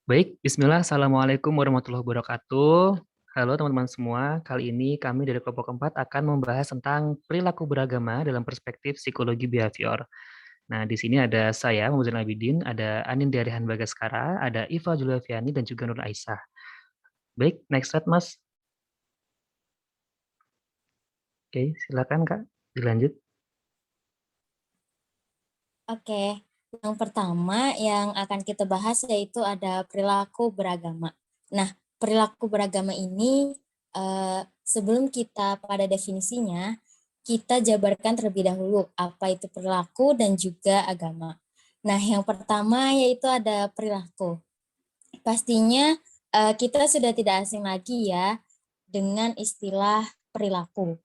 Baik, Bismillah, Assalamualaikum warahmatullahi wabarakatuh. Halo teman-teman semua, kali ini kami dari kelompok 4 akan membahas tentang perilaku beragama dalam perspektif psikologi behavior. Nah, di sini ada saya, Muhammad Zainal Abidin, ada Anin Diarihan Bagaskara, ada Iva Juliafiani, dan juga Nur Aisyah. Baik, next slide, Mas. Oke, silakan Kak, dilanjut. Oke, yang pertama yang akan kita bahas yaitu ada perilaku beragama. Nah, perilaku beragama ini sebelum kita pada definisinya, kita jabarkan terlebih dahulu apa itu perilaku dan juga agama. Nah, yang pertama yaitu ada perilaku. Pastinya kita sudah tidak asing lagi ya dengan istilah perilaku.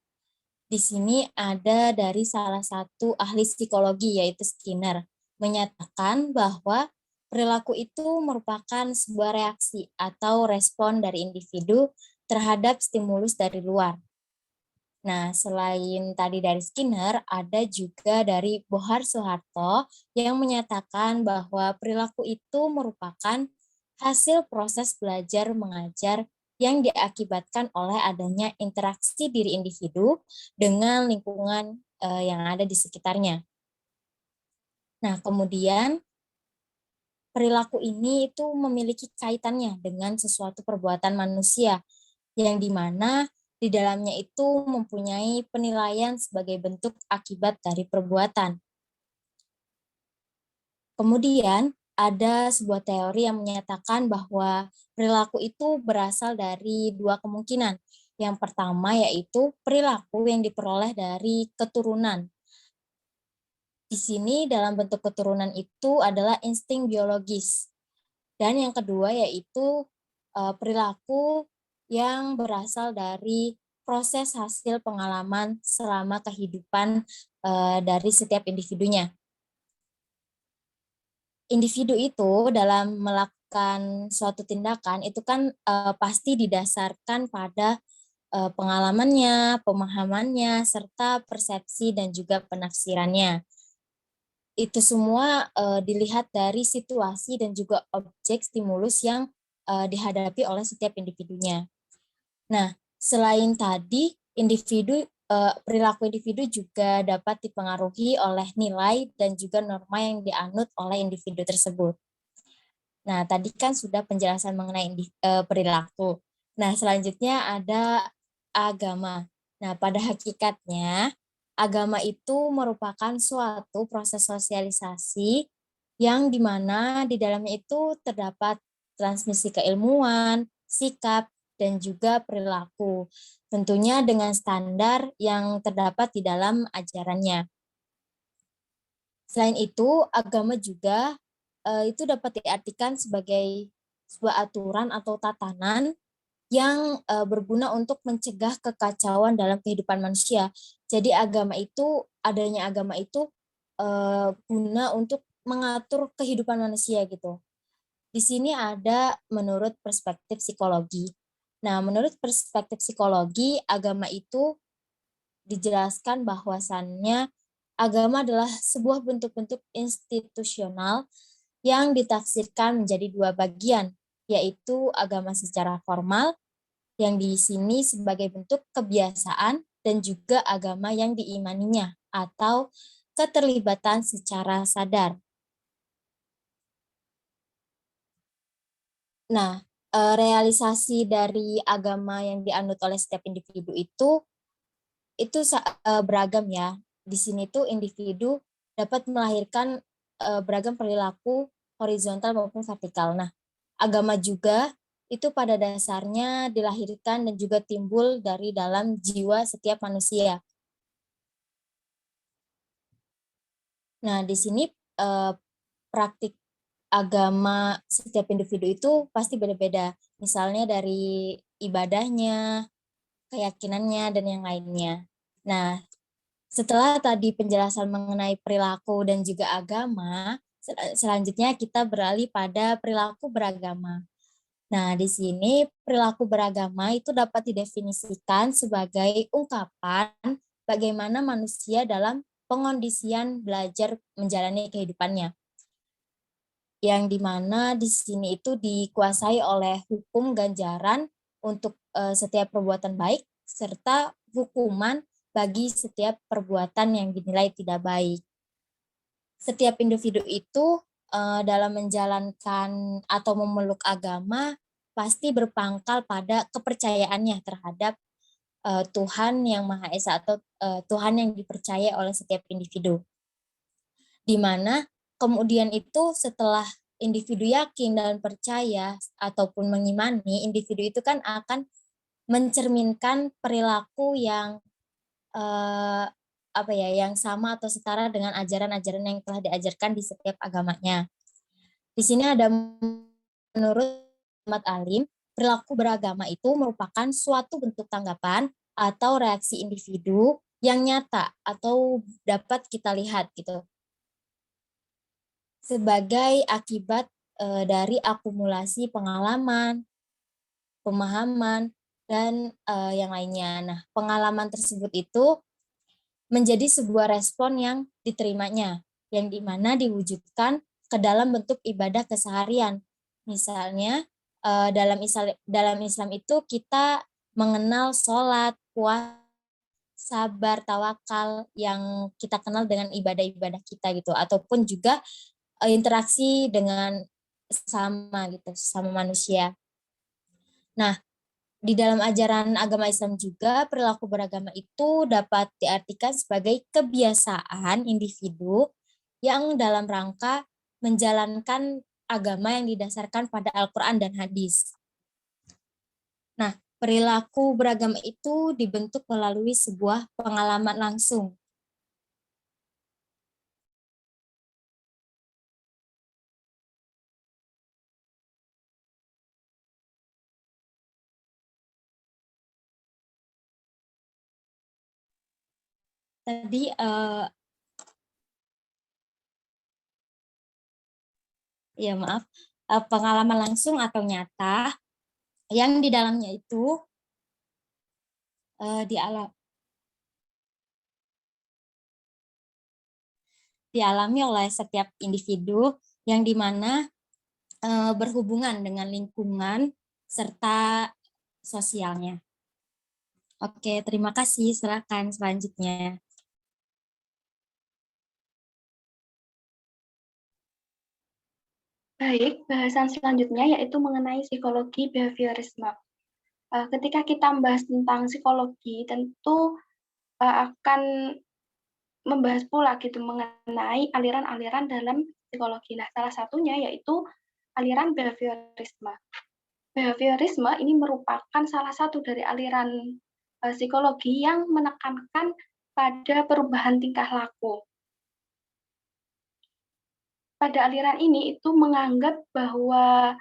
Di sini ada dari salah satu ahli psikologi yaitu Skinner menyatakan bahwa perilaku itu merupakan sebuah reaksi atau respon dari individu terhadap stimulus dari luar. Nah, selain tadi dari Skinner, ada juga dari Bohar Soeharto yang menyatakan bahwa perilaku itu merupakan hasil proses belajar mengajar yang diakibatkan oleh adanya interaksi diri individu dengan lingkungan yang ada di sekitarnya. Nah, kemudian perilaku ini itu memiliki kaitannya dengan sesuatu perbuatan manusia yang dimana di dalamnya itu mempunyai penilaian sebagai bentuk akibat dari perbuatan. Kemudian ada sebuah teori yang menyatakan bahwa perilaku itu berasal dari dua kemungkinan. Yang pertama yaitu perilaku yang diperoleh dari keturunan. Di sini dalam bentuk keturunan itu adalah insting biologis. Dan yang kedua yaitu perilaku yang berasal dari proses hasil pengalaman selama kehidupan dari setiap individunya. Individu itu dalam melakukan suatu tindakan itu kan pasti didasarkan pada pengalamannya, pemahamannya, serta persepsi dan juga penafsirannya. Itu semua dilihat dari situasi dan juga objek stimulus yang dihadapi oleh setiap individunya. Nah, selain tadi, perilaku individu juga dapat dipengaruhi oleh nilai dan juga norma yang dianut oleh individu tersebut. Nah, tadi kan sudah penjelasan mengenai perilaku. Nah, selanjutnya ada agama. Nah, pada hakikatnya, agama itu merupakan suatu proses sosialisasi yang dimana di dalamnya itu terdapat transmisi keilmuan, sikap, dan juga perilaku. Tentunya dengan standar yang terdapat di dalam ajarannya. Selain itu, agama juga itu dapat diartikan sebagai sebuah aturan atau tatanan yang berguna untuk mencegah kekacauan dalam kehidupan manusia. Jadi adanya agama itu guna untuk mengatur kehidupan manusia gitu. Di sini ada menurut perspektif psikologi. Nah, menurut perspektif psikologi, agama itu dijelaskan bahwasannya agama adalah sebuah bentuk-bentuk institusional yang ditafsirkan menjadi dua bagian, yaitu agama secara formal yang di sini sebagai bentuk kebiasaan dan juga agama yang diimaninya atau keterlibatan secara sadar. Nah, realisasi dari agama yang dianut oleh setiap individu itu beragam ya. Di sini tuh individu dapat melahirkan beragam perilaku horizontal maupun vertikal. Nah, agama juga itu pada dasarnya dilahirkan dan juga timbul dari dalam jiwa setiap manusia. Nah, di sini praktik agama setiap individu itu pasti beda-beda. Misalnya dari ibadahnya, keyakinannya, dan yang lainnya. Nah, setelah tadi penjelasan mengenai perilaku dan juga agama, selanjutnya kita beralih pada perilaku beragama. Nah, di sini perilaku beragama itu dapat didefinisikan sebagai ungkapan bagaimana manusia dalam pengondisian belajar menjalani kehidupannya. yang dimana di sini itu dikuasai oleh hukum ganjaran untuk setiap perbuatan baik serta hukuman bagi setiap perbuatan yang dinilai tidak baik. Setiap individu itu dalam menjalankan atau memeluk agama pasti berpangkal pada kepercayaannya terhadap Tuhan yang Maha Esa atau Tuhan yang dipercaya oleh setiap individu. Di mana kemudian itu setelah individu yakin dan percaya ataupun mengimani, individu itu kan akan mencerminkan perilaku yang yang sama atau setara dengan ajaran-ajaran yang telah diajarkan di setiap agamanya. Di sini ada menurut Ahmad Alim, perilaku beragama itu merupakan suatu bentuk tanggapan atau reaksi individu yang nyata atau dapat kita lihat gitu sebagai akibat dari akumulasi pengalaman, pemahaman, dan yang lainnya. Nah, pengalaman tersebut itu menjadi sebuah respon yang diterimanya, yang dimana diwujudkan ke dalam bentuk ibadah keseharian. Misalnya, dalam Islam itu kita mengenal sholat, puasa, sabar, tawakal yang kita kenal dengan ibadah-ibadah kita gitu, ataupun juga interaksi dengan sama manusia. Nah, di dalam ajaran agama Islam juga perilaku beragama itu dapat diartikan sebagai kebiasaan individu yang dalam rangka menjalankan agama yang didasarkan pada Al-Quran dan hadis. Nah, perilaku beragama itu dibentuk melalui sebuah pengalaman langsung. Tadi pengalaman langsung atau nyata yang di dalamnya itu dialami oleh setiap individu yang dimana berhubungan dengan lingkungan serta sosialnya. Oke, terima kasih. Silakan selanjutnya. Baik, bahasan selanjutnya yaitu mengenai psikologi behaviorisme. Ketika kita membahas tentang psikologi, tentu akan membahas pula gitu mengenai aliran-aliran dalam psikologi. Nah, salah satunya yaitu aliran behaviorisme. Behaviorisme ini merupakan salah satu dari aliran psikologi yang menekankan pada perubahan tingkah laku. Pada aliran ini itu menganggap bahwa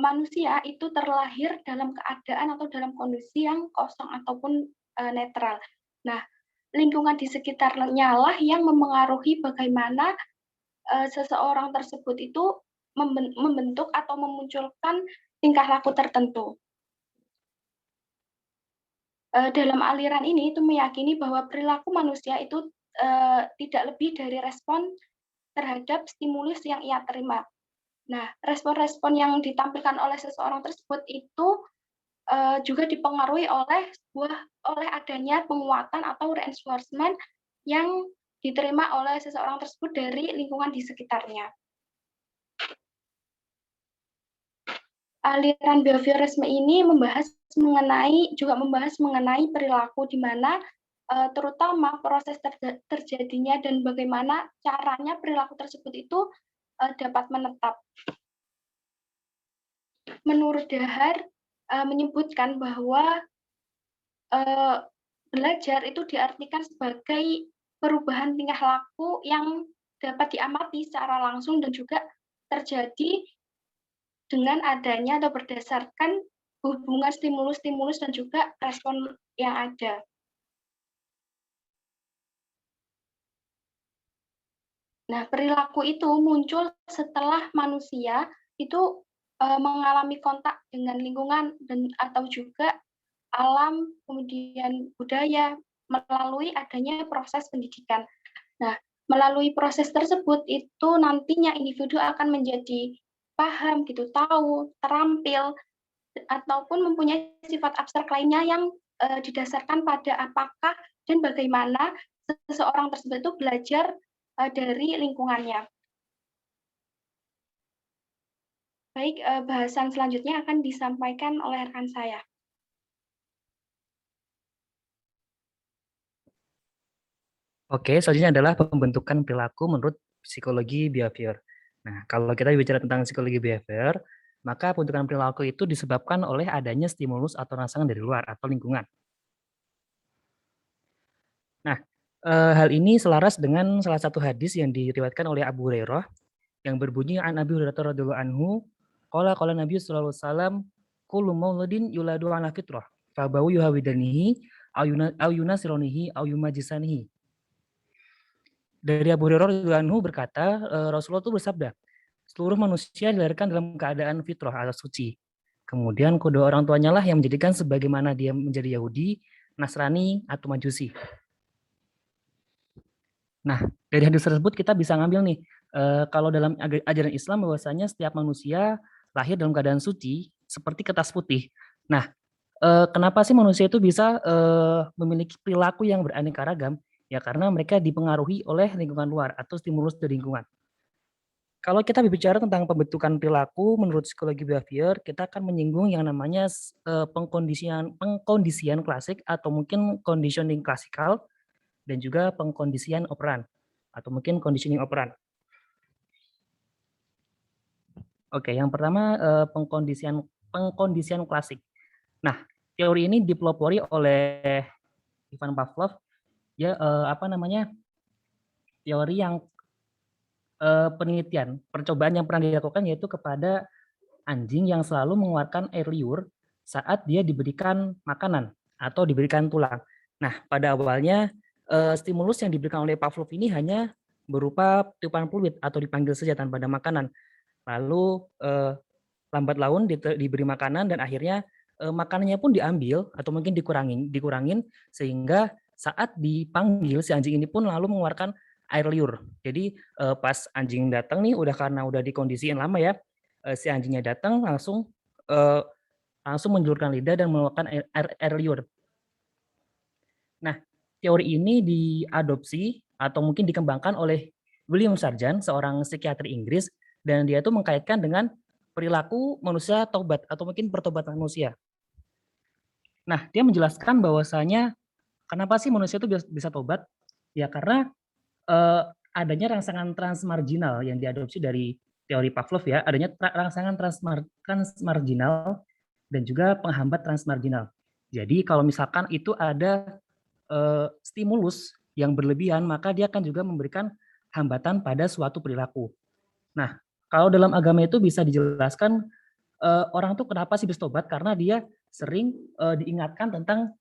manusia itu terlahir dalam keadaan atau dalam kondisi yang kosong ataupun netral. Nah, lingkungan di sekitarnya lah yang memengaruhi bagaimana seseorang tersebut itu membentuk atau memunculkan tingkah laku tertentu. Dalam aliran ini itu meyakini bahwa perilaku manusia itu tidak lebih dari respon terhadap stimulus yang ia terima. Nah, respon-respon yang ditampilkan oleh seseorang tersebut itu juga dipengaruhi oleh adanya penguatan atau reinforcement yang diterima oleh seseorang tersebut dari lingkungan di sekitarnya. Aliran behaviorisme ini juga membahas mengenai perilaku di mana terutama proses terjadinya dan bagaimana caranya perilaku tersebut itu dapat menetap. Menurut Dahar menyebutkan bahwa belajar itu diartikan sebagai perubahan tingkah laku yang dapat diamati secara langsung dan juga terjadi dengan adanya atau berdasarkan hubungan stimulus-stimulus dan juga respon yang ada. Nah, perilaku itu muncul setelah manusia itu mengalami kontak dengan lingkungan atau juga alam, kemudian budaya melalui adanya proses pendidikan. Nah, melalui proses tersebut itu nantinya individu akan menjadi paham gitu, tahu, terampil, ataupun mempunyai sifat abstrak lainnya yang didasarkan pada apakah dan bagaimana seseorang tersebut itu belajar dari lingkungannya. Baik, bahasan selanjutnya akan disampaikan oleh rekan saya. Oke, selanjutnya adalah pembentukan perilaku menurut psikologi behavior. Nah, kalau kita bicara tentang psikologi behavior, maka pembentukan perilaku itu disebabkan oleh adanya stimulus atau rangsangan dari luar atau lingkungan. Nah, hal ini selaras dengan salah satu hadis yang diriwayatkan oleh Abu Hurairah yang berbunyi an Abi Hurairah radhiyallahu anhu, qala Nabi sallallahu alaihi wasallam, kullu mauludin yuladu ala fitrah, fabawu yuhawidanihi au yunasironihi au yumajisanihi. Dari Abu Hurairah radhiyallahu anhu berkata, Rasulullah itu bersabda, seluruh manusia dilahirkan dalam keadaan fitrah atau suci. Kemudian kedua orang tuanya lah yang menjadikan sebagaimana dia menjadi Yahudi, Nasrani, atau Majusi. Nah, dari hadis tersebut kita bisa ngambil nih, kalau dalam ajaran Islam bahwasanya setiap manusia lahir dalam keadaan suci seperti kertas putih. Nah, kenapa sih manusia itu bisa memiliki perilaku yang beraneka ragam? Ya karena mereka dipengaruhi oleh lingkungan luar atau stimulus dari lingkungan. Kalau kita berbicara tentang pembentukan perilaku menurut psikologi behavior, kita akan menyinggung yang namanya pengkondisian klasik atau mungkin conditioning klasikal dan juga pengkondisian operan atau mungkin conditioning operan. Oke, yang pertama pengkondisian klasik. Nah, teori ini dipelopori oleh Ivan Pavlov, ya teori yang penelitian, percobaan yang pernah dilakukan yaitu kepada anjing yang selalu mengeluarkan air liur saat dia diberikan makanan atau diberikan tulang. Nah, pada awalnya stimulus yang diberikan oleh Pavlov ini hanya berupa tiupan fluid atau dipanggil saja tanpa ada makanan. Lalu lambat laun diberi makanan dan akhirnya makanannya pun diambil atau mungkin dikurangin sehingga saat dipanggil si anjing ini pun lalu mengeluarkan air liur. Jadi pas anjing datang nih karena udah dikondisiin lama ya, si anjingnya datang langsung menjulurkan lidah dan mengeluarkan air liur. Nah, teori ini diadopsi atau mungkin dikembangkan oleh William Sargent, seorang psikiater Inggris, dan dia itu mengkaitkan dengan perilaku manusia taubat atau mungkin pertobatan manusia. Nah, dia menjelaskan bahwasanya kenapa sih manusia itu bisa tobat? Ya karena adanya rangsangan transmarginal yang diadopsi dari teori Pavlov ya, adanya rangsangan transmarginal dan juga penghambat transmarginal. Jadi kalau misalkan itu ada stimulus yang berlebihan, maka dia akan juga memberikan hambatan pada suatu perilaku. Nah, kalau dalam agama itu bisa dijelaskan orang tuh kenapa sih bertobat? Karena dia sering diingatkan tentang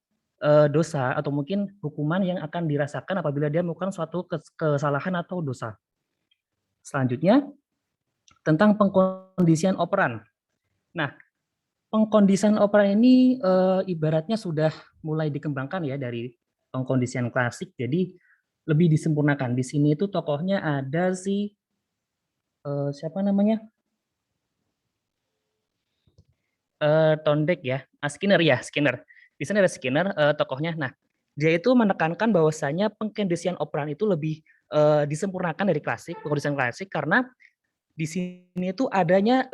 dosa atau mungkin hukuman yang akan dirasakan apabila dia melakukan suatu kesalahan atau dosa. Selanjutnya, tentang pengkondisian operan. Nah, pengkondisian operan ini ibaratnya sudah mulai dikembangkan ya dari pengkondisian klasik, jadi lebih disempurnakan. Di sini itu tokohnya ada si siapa namanya? Thorndike ya, Skinner ya, Skinner. Di sana ada Skinner tokohnya. Nah, dia itu menekankan bahwasanya pengkondisian operan itu lebih disempurnakan dari pengkondisian klasik karena di sini itu adanya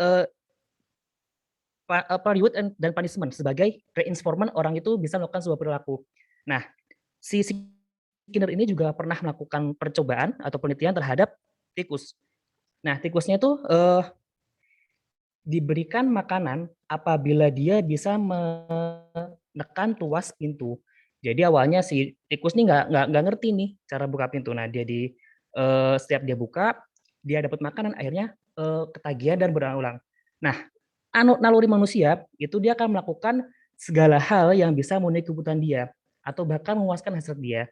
reward dan punishment sebagai reinforcement orang itu bisa melakukan sebuah perilaku. Nah, si Skinner ini juga pernah melakukan percobaan atau penelitian terhadap tikus. Nah, tikusnya itu diberikan makanan apabila dia bisa menekan tuas pintu. Jadi awalnya si tikus ini nggak ngerti nih cara buka pintu. Nah dia setiap dia buka dia dapat makanan akhirnya ketagihan dan berulang-ulang. Nah naluri manusia itu dia akan melakukan segala hal yang bisa memenuhi kebutuhan dia atau bahkan memuaskan hasrat dia.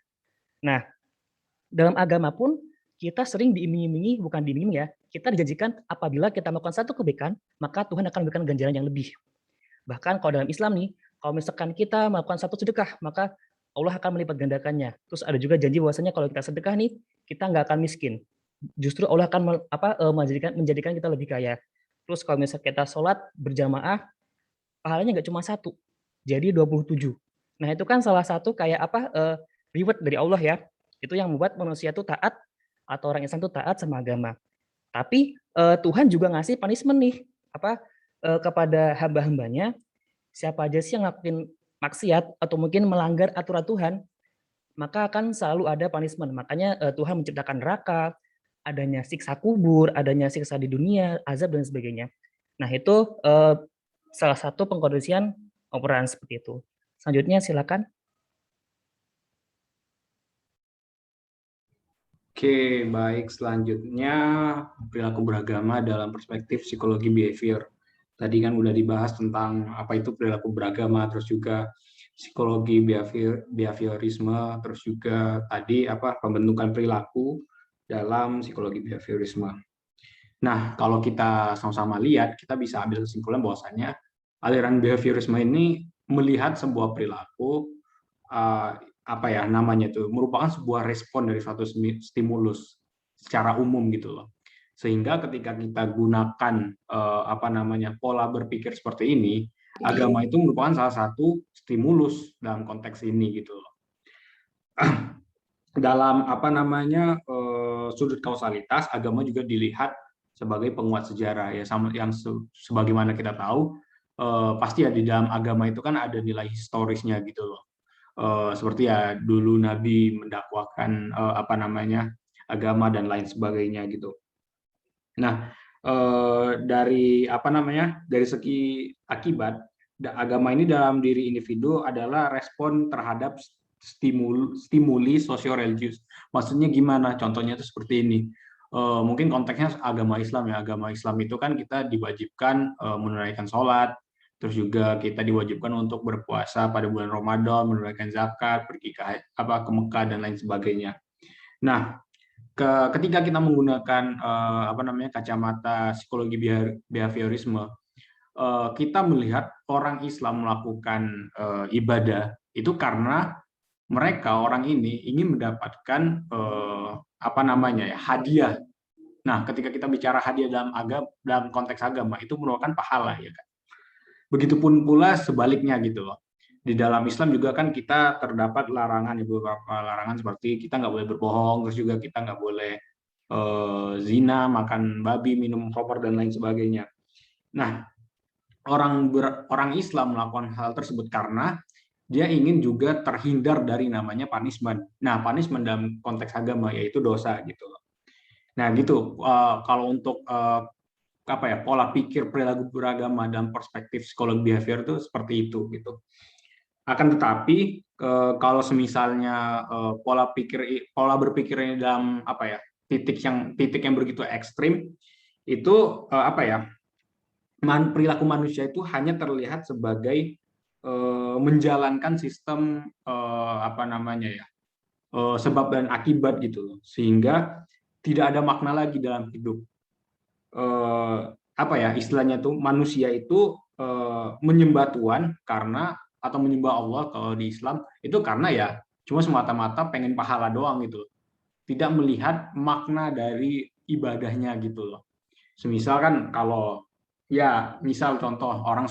Nah dalam agama pun kita sering diiming-imingi, bukan diiming ya, kita dijanjikan apabila kita melakukan satu kebaikan, maka Tuhan akan memberikan ganjaran yang lebih. Bahkan kalau dalam Islam nih, kalau misalkan kita melakukan satu sedekah, maka Allah akan melipat gandakannya. Terus ada juga janji bahwasanya kalau kita sedekah nih, kita nggak akan miskin. Justru Allah akan menjadikan kita lebih kaya. Terus kalau misalnya kita sholat berjamaah, pahalanya nggak cuma satu, jadi 27. Nah itu kan salah satu kayak reward dari Allah ya. Itu yang membuat manusia tuh taat atau orang Islam tuh taat sama agama. Tapi Tuhan juga ngasih punishment nih kepada hamba-hambanya. Siapa aja sih yang ngelakuin maksiat atau mungkin melanggar aturan Tuhan, maka akan selalu ada punishment. Makanya Tuhan menciptakan neraka, adanya siksa kubur, adanya siksa di dunia, azab dan sebagainya. Nah itu salah satu pengkondisian operan seperti itu. Selanjutnya silakan. Oke, baik. Selanjutnya perilaku beragama dalam perspektif psikologi behavior. Tadi kan udah dibahas tentang apa itu perilaku beragama, terus juga psikologi behaviorisme, terus juga tadi pembentukan perilaku dalam psikologi behaviorisme. Nah, kalau kita sama-sama lihat, kita bisa ambil kesimpulan bahwasannya aliran behaviorisme ini melihat sebuah perilaku merupakan sebuah respon dari suatu stimulus secara umum gitu loh. Sehingga ketika kita gunakan pola berpikir seperti ini, agama itu merupakan salah satu stimulus dalam konteks ini gitu loh. Dalam sudut kausalitas, agama juga dilihat sebagai penguat sejarah ya, yang sebagaimana kita tahu pasti ya di dalam agama itu kan ada nilai historisnya gitu loh. Seperti ya dulu Nabi mendakwakan agama dan lain sebagainya gitu. Nah, dari segi akibat, agama ini dalam diri individu adalah respon terhadap stimuli sosio-religius. Maksudnya gimana? Contohnya itu seperti ini. Mungkin konteksnya agama Islam ya. Agama Islam itu kan kita diwajibkan menunaikan sholat, terus juga kita diwajibkan untuk berpuasa pada bulan Ramadan, menunaikan zakat, pergi ke Mekah dan lain sebagainya. Nah, ketika kita menggunakan kacamata psikologi behaviorisme, kita melihat orang Islam melakukan ibadah itu karena mereka orang ini ingin mendapatkan hadiah. Nah, ketika kita bicara hadiah dalam konteks agama itu merupakan pahala ya kan. Begitupun pula sebaliknya gitu loh. Di dalam Islam juga kan kita terdapat larangan, beberapa larangan seperti kita nggak boleh berbohong, terus juga kita nggak boleh zina, makan babi, minum khamr dan lain sebagainya. Nah, orang Islam melakukan hal tersebut karena dia ingin juga terhindar dari namanya punishment. Nah, punishment dalam konteks agama yaitu dosa gitu loh. Nah, gitu. Kalau untuk pola pikir perilaku beragama dalam perspektif psikologi behavior itu seperti itu gitu. Akan tetapi kalau semisalnya pola berpikir ini dalam titik yang begitu ekstrim itu perilaku manusia itu hanya terlihat sebagai menjalankan sistem sebab dan akibat gitu loh, sehingga tidak ada makna lagi dalam hidup. Istilahnya tuh manusia itu menyembah Tuhan atau menyembah Allah kalau di Islam itu karena ya cuma semata-mata pengen pahala doang gitu, tidak melihat makna dari ibadahnya gitu loh. Semisal kan kalau ya misal contoh orang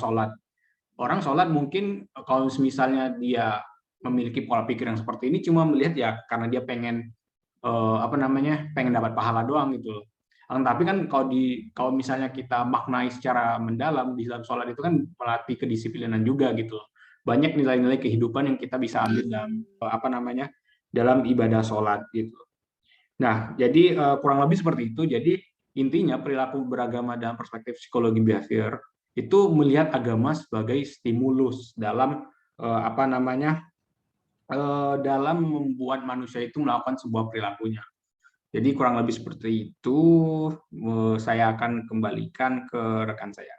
sholat mungkin kalau misalnya dia memiliki pola pikir yang seperti ini cuma melihat ya karena dia pengen pengen dapat pahala doang gitu loh. Tapi kan kalau misalnya kita maknai secara mendalam di dalam sholat itu kan melatih kedisiplinan juga gitu loh. Banyak nilai-nilai kehidupan yang kita bisa ambil dalam dalam ibadah sholat gitu. Nah, jadi kurang lebih seperti itu. Jadi intinya perilaku beragama dalam perspektif psikologi behavior itu melihat agama sebagai stimulus dalam dalam membuat manusia itu melakukan sebuah perilakunya. Jadi kurang lebih seperti itu. Saya akan kembalikan ke rekan saya.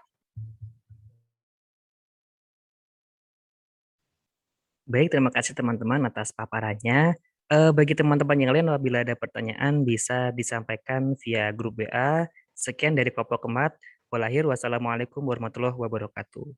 Baik, terima kasih teman-teman atas paparannya. Bagi teman-teman yang lain apabila ada pertanyaan bisa disampaikan via grup WA. Sekian dari Kelompok Keempat. Wassalamualaikum warahmatullahi wabarakatuh.